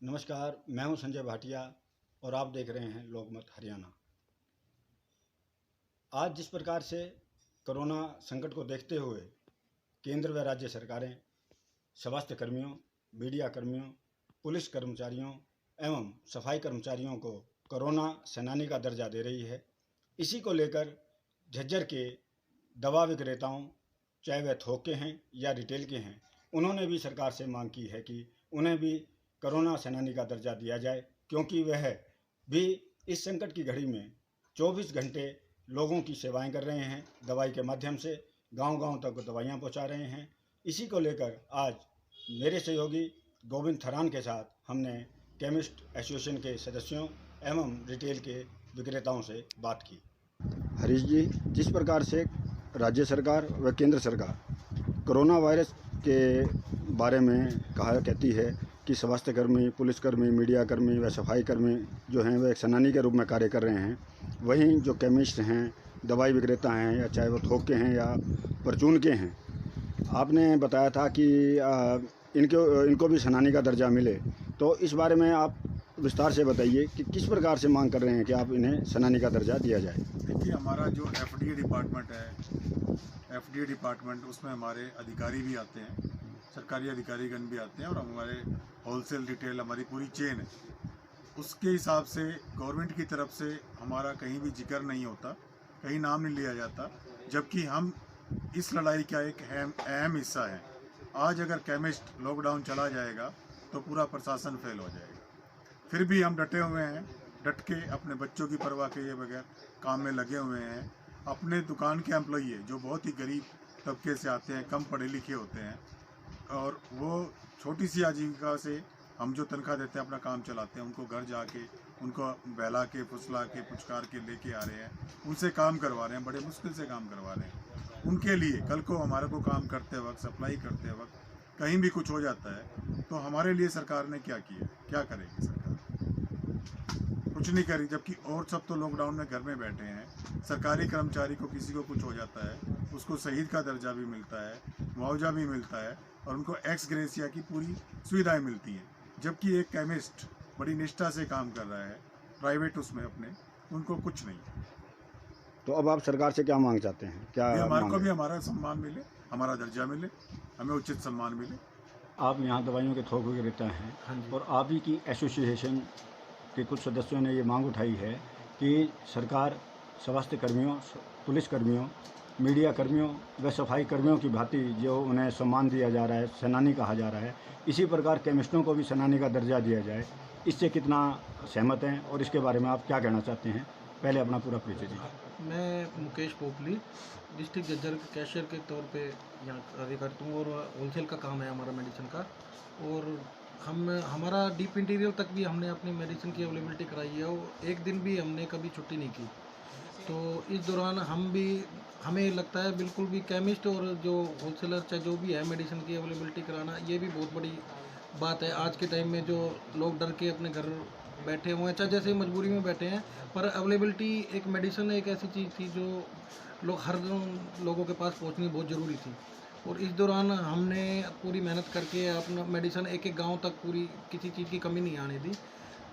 नमस्कार, मैं हूं संजय भाटिया और आप देख रहे हैं लोकमत हरियाणा। आज जिस प्रकार से कोरोना संकट को देखते हुए केंद्र व राज्य सरकारें स्वास्थ्य कर्मियों, मीडिया कर्मियों, पुलिस कर्मचारियों एवं सफाई कर्मचारियों को कोरोना सेनानी का दर्जा दे रही है, इसी को लेकर झज्जर के दवा विक्रेताओं, चाहे वह थोक के हैं या रिटेल के हैं, उन्होंने भी सरकार से मांग की है कि उन्हें भी कोरोना सेनानी का दर्जा दिया जाए, क्योंकि वह भी इस संकट की घड़ी में 24 घंटे लोगों की सेवाएं कर रहे हैं। दवाई के माध्यम से गांव-गांव तक दवाइयां पहुंचा रहे हैं। इसी को लेकर आज मेरे सहयोगी गोविंद थरान के साथ हमने केमिस्ट एसोसिएशन के सदस्यों एवं रिटेल के विक्रेताओं से बात की। हरीश जी, जिस प्रकार से राज्य सरकार व केंद्र सरकार कोरोना वायरस के बारे में कहती है कि स्वास्थ्यकर्मी, पुलिसकर्मी, मीडियाकर्मी व सफाई कर्मी जो हैं वह एक सेनानी के रूप में कार्य कर रहे हैं, वहीं जो केमिस्ट हैं, दवाई विक्रेता हैं, या चाहे वो थोक के हैं या परचून के हैं, आपने बताया था कि इनको भी सेनानी का दर्जा मिले। तो इस बारे में आप विस्तार से बताइए कि किस प्रकार से मांग कर रहे हैं कि आप इन्हें सेनानी का दर्जा दिया जाए। देखिए, हमारा जो एफडीए डिपार्टमेंट है, एफडीए डिपार्टमेंट, उसमें हमारे अधिकारी भी आते हैं, सरकारी अधिकारीगण भी आते हैं, और हमारे होलसेल रिटेल हमारी पूरी चेन है। उसके हिसाब से गवर्नमेंट की तरफ से हमारा कहीं भी जिक्र नहीं होता, कहीं नाम नहीं लिया जाता, जबकि हम इस लड़ाई का एक अहम हिस्सा है। आज अगर केमिस्ट लॉकडाउन चला जाएगा तो पूरा प्रशासन फेल हो जाएगा। फिर भी हम डटे हुए हैं, डट के अपने बच्चों की परवाह किए बगैर काम में लगे हुए हैं। अपने दुकान के एम्प्लॉई है जो बहुत ही गरीब तबके से आते हैं, कम पढ़े लिखे होते हैं, और वो छोटी सी आजीविका से हम जो तनख्वाह देते हैं अपना काम चलाते हैं। उनको घर जाके उनको बहला के, फुसला के, पुचकार के लेके आ रहे हैं, उनसे काम करवा रहे हैं, बड़े मुश्किल से काम करवा रहे हैं। उनके लिए कल को हमारे को काम करते वक्त, सप्लाई करते वक्त कहीं भी कुछ हो जाता है तो हमारे लिए सरकार ने क्या किया, क्या करेगी सरकार? कुछ नहीं करी, जबकि और सब तो लॉकडाउन में घर में बैठे हैं। सरकारी कर्मचारी को किसी को कुछ हो जाता है, उसको शहीद का दर्जा भी मिलता है, मुआवजा भी मिलता है, और उनको एक्स ग्रेसिया की पूरी सुविधाएं मिलती हैं। जबकि एक केमिस्ट बड़ी निष्ठा से काम कर रहा है प्राइवेट उसमें अपने, उनको कुछ नहीं। तो अब आप सरकार से क्या मांग चाहते हैं? क्या हमारे को भी हमारा सम्मान मिले, हमारा दर्जा मिले, हमें उचित सम्मान मिले। आप यहाँ दवाइयों के थोक विक्रेता हैं, हाँ जी। और आप ही की एसोसिएशन के कुछ सदस्यों ने ये मांग उठाई है कि सरकार स्वास्थ्य कर्मियों, पुलिस कर्मियों, मीडिया कर्मियों व सफाई कर्मियों की भांति जो उन्हें सम्मान दिया जा रहा है, सेनानी कहा जा रहा है, इसी प्रकार केमिस्टों को भी सेनानी का दर्जा दिया जाए। इससे कितना सहमत हैं और इसके बारे में आप क्या कहना चाहते हैं? पहले अपना पूरा परिचय दीजिए। मैं मुकेश पोपली, डिस्ट्रिक्ट जज्जर के कैशियर के तौर पे यहाँ कार्य करता हूँ, और होलसेल का काम है हमारा मेडिसिन का। और हमारा डीप इंटीरियर तक भी हमने अपनी मेडिसिन की अवेलेबिलिटी कराई है, और एक दिन भी हमने कभी छुट्टी नहीं की। तो इस दौरान हमें लगता है बिल्कुल भी केमिस्ट और जो होलसेलर चाहे जो भी है, मेडिसिन की अवेलेबिलिटी कराना ये भी बहुत बड़ी बात है। आज के टाइम में जो लोग डर के अपने घर बैठे हुए हैं, चाहे जैसे मजबूरी में बैठे हैं, पर अवेलेबिलिटी एक मेडिसिन एक ऐसी चीज़ थी जो हर लोगों के पास पहुंचनी बहुत ज़रूरी थी। और इस दौरान हमने पूरी मेहनत करके अपना मेडिसिन एक एक गांव तक पूरी किसी चीज़ की कमी नहीं आने दी।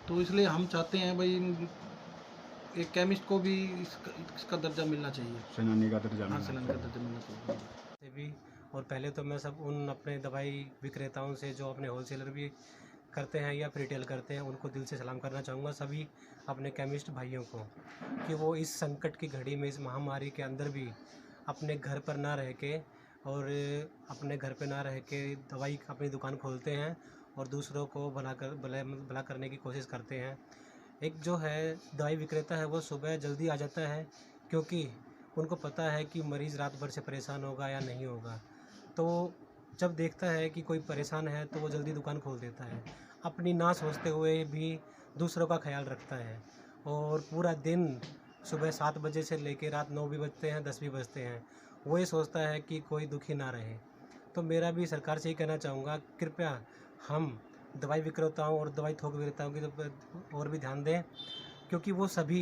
तो इसलिए हम चाहते हैं भाई एक केमिस्ट को भी इसका दर्जा मिलना चाहिए, सेनानी का दर्जा। हाँ, सेनानी का दर्जा मिलना चाहिए। से भी। और पहले तो मैं सब उन अपने दवाई विक्रेताओं से जो अपने होलसेलर भी करते हैं या रिटेल करते हैं, उनको दिल से सलाम करना चाहूँगा, सभी अपने केमिस्ट भाइयों को, कि वो इस संकट की घड़ी में, इस महामारी के अंदर भी अपने घर पर ना रह के, और अपने घर पे ना रह के दवाई अपनी दुकान खोलते हैं और दूसरों को भला करने की कोशिश करते हैं। एक जो है दवाई विक्रेता है वो सुबह जल्दी आ जाता है, क्योंकि उनको पता है कि मरीज़ रात भर से परेशान होगा या नहीं होगा। तो जब देखता है कि कोई परेशान है तो वो जल्दी दुकान खोल देता है, अपनी ना सोचते हुए भी दूसरों का ख्याल रखता है। और पूरा दिन सुबह 7 बजे से लेकर रात 9 भी बजते हैं, 10 भी बजते हैं, वो ये सोचता है कि कोई दुखी ना रहे। तो मेरा भी सरकार से ही कहना चाहूँगा, कृपया हम दवाई विक्रेताओं और दवाई थोक विक्रेताओं की तो और भी ध्यान दें, क्योंकि वो सभी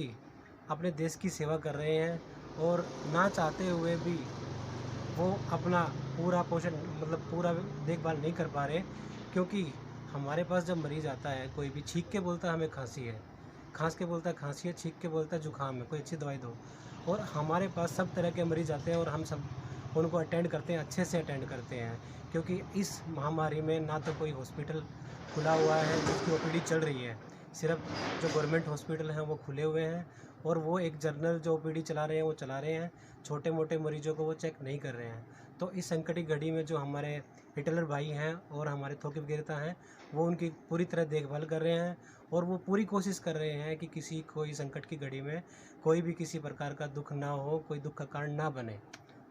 अपने देश की सेवा कर रहे हैं, और ना चाहते हुए भी वो अपना पूरा पोषण, मतलब पूरा देखभाल नहीं कर पा रहे, क्योंकि हमारे पास जब मरीज़ आता है, कोई भी छींक के बोलता है हमें खांसी है, खांस के बोलता है खांसी है, छींक के बोलता है जुकाम है, कोई अच्छी दवाई दो। और हमारे पास सब तरह के मरीज़ आते हैं और हम सब उनको अटेंड करते हैं, अच्छे से अटेंड करते हैं, क्योंकि इस महामारी में ना तो कोई हॉस्पिटल खुला हुआ है जिसकी ओपीडी चल रही है। सिर्फ जो गवर्नमेंट हॉस्पिटल हैं वो खुले हुए हैं और वो एक जनरल जो ओपीडी चला रहे हैं वो चला रहे हैं, छोटे मोटे मरीजों को वो चेक नहीं कर रहे हैं। तो इस संकट की घड़ी में जो हमारे रिटेलर भाई हैं और हमारे थोक विक्रेता हैं, वो उनकी पूरी तरह देखभाल कर रहे हैं और वो पूरी कोशिश कर रहे हैं कि किसी कोई संकट की घड़ी में कोई भी किसी प्रकार का दुख ना हो, कोई दुख का कारण ना बने।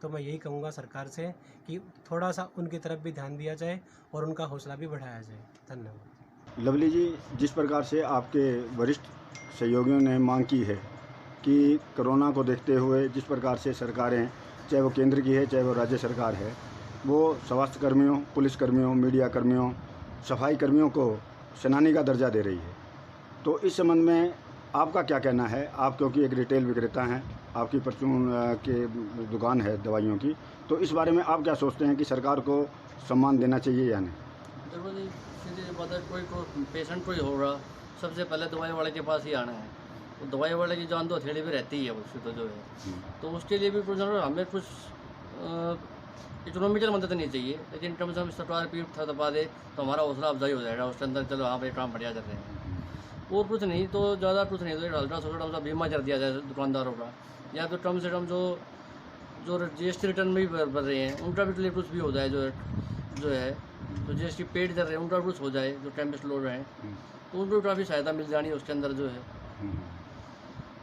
तो मैं यही कहूँगा सरकार से कि थोड़ा सा उनकी तरफ भी ध्यान दिया जाए और उनका हौसला भी बढ़ाया जाए। धन्यवाद। लवली जी, जिस प्रकार से आपके वरिष्ठ सहयोगियों ने मांग की है कि कोरोना को देखते हुए जिस प्रकार से सरकारें, चाहे वो केंद्र की है चाहे वो राज्य सरकार है, वो स्वास्थ्य कर्मियों, पुलिस कर्मियों, मीडिया कर्मियों, सफाई कर्मियों को सेनानी का दर्जा दे रही है, तो इस संबंध में आपका क्या कहना है? आप क्योंकि एक रिटेल विक्रेता हैं, आपकी परचून के दुकान है दवाइयों की, तो इस बारे में आप क्या सोचते हैं कि सरकार को सम्मान देना चाहिए या नहीं? देखो जी, सीधी बात है, कोई को पेशेंट कोई होगा, सबसे पहले दवाई वाले के पास ही आना है। तो दवाई वाले की जान तो हथेली भी रहती है उसकी तो जो है, तो उसके लिए भी कुछ हमें कुछ इकोनॉमिकल मदद नहीं चाहिए, लेकिन कम से कम सरकार भी दबा दे तो हमारा हौसला अफजाई हो जाएगा उसके अंदर। चलो हाँ भाई, काम बढ़िया चल रहे हैं, और कुछ नहीं तो ज़्यादा कुछ नहीं, तो हल्का सा बीमा कर दिया जाए दुकानदारों का, या फिर कम से कम जो GST रिटर्न भी भर रहे हैं उनका भी कुछ भी हो जाए, जो है तो GST पेड कर रहे हैं उनका कुछ हो जाए, जो केमिस्ट लोग हैं तो उनको काफ़ी सहायता मिल जानी है उसके अंदर जो है।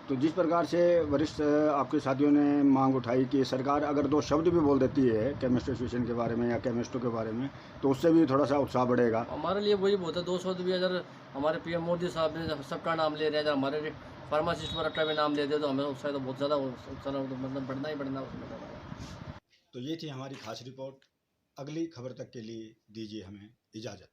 तो जिस प्रकार से वरिष्ठ आपके साथियों ने मांग उठाई कि सरकार अगर 2 शब्द भी बोल देती है केमिस्ट एसोसिएशन के बारे में या केमिस्टों के बारे में, तो उससे भी थोड़ा सा उत्साह बढ़ेगा। हमारे लिए वही बहुत है, 200 भी अगर हमारे PM मोदी साहब ने सबका नाम ले रहे हैं, अगर हमारे फार्मासिस्ट वर्ग का भी नाम ले दे तो हमें उत्साह तो बहुत ज़्यादा मतलब बढ़ना ही बढ़ना उसमें। तो ये थी हमारी खास रिपोर्ट। अगली खबर तक के लिए दीजिए हमें इजाज़त।